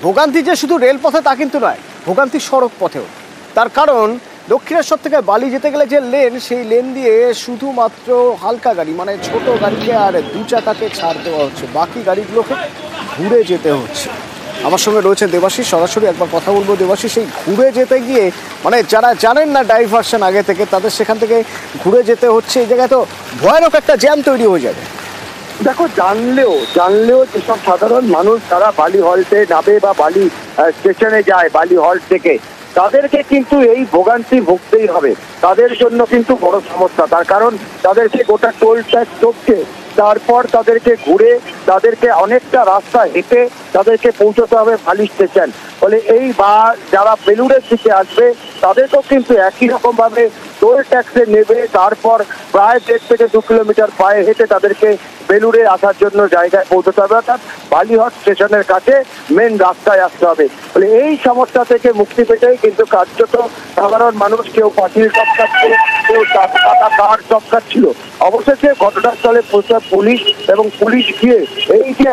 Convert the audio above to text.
ভোগান্তি যে শুধু রেলপথে তা কিন্তু নয়, ভোগান্তি সড়ক পথেও। তার কারণ দক্ষিণেশ্বর থেকে বালি যেতে গেলে যে লেন, সেই লেন দিয়ে শুধুমাত্র হালকা গাড়ি মানে ছোট গাড়িকে আর দু চাকাকে ছাড় দেওয়া হচ্ছে, বাকি গাড়িগুলোকে ঘুরে যেতে হচ্ছে। আমার সঙ্গে রয়েছে দেবাশিস, সরাসরি একবার কথা বলবো। দেবাশিস, সেই ঘুরে যেতে গিয়ে মানে যারা জানেন না ডাইভারশন আগে থেকে, তাদের সেখান থেকে ঘুরে যেতে হচ্ছে। এই জায়গায় তো ভয়ানক একটা জ্যাম তৈরি হয়ে যাবে। দেখো, জানলেও যেসব সাধারণ মানুষ তারা বালি হল্টে নামে বা বালি স্টেশনে যায় বালি হল্ট থেকে, তাদেরকে কিন্তু এই ভোগান্তি ভুগতেই হবে। তাদের জন্য কিন্তু বড় সমস্যা, তার কারণ তাদেরকে গোটা টোল ট্যাক্স ঢুকছে, তারপর তাদেরকে ঘুরে তাদেরকে অনেকটা রাস্তা হেঁটে তাদেরকে পৌঁছতে হবে বালি স্টেশন। ফলে এই বা যারা বেলুড়ের দিকে আসবে তাদেরকেও কিন্তু একই রকম ভাবে টোল ট্যাক্সে নেবে, তারপর প্রায় 1.5 থেকে 2 কিলোমিটার পায়ে হেঁটে তাদেরকে বেলুড়ে আসার জন্য জায়গায় পৌঁছতে হবে, অর্থাৎ বালিহট স্টেশনের কাছে মেন রাস্তায় আসতে হবে। ফলে এই সমস্যা থেকে মুক্তি পেতেই কিন্তু কার্যত সাধারণ মানুষ কেউ পাঁচিল টপকাচ্ছে, কেউ কার টপকাচ্ছিল। অবশেষে ঘটনাস্থলে পৌঁছায় পুলিশ এবং পুলিশ গিয়ে এই যে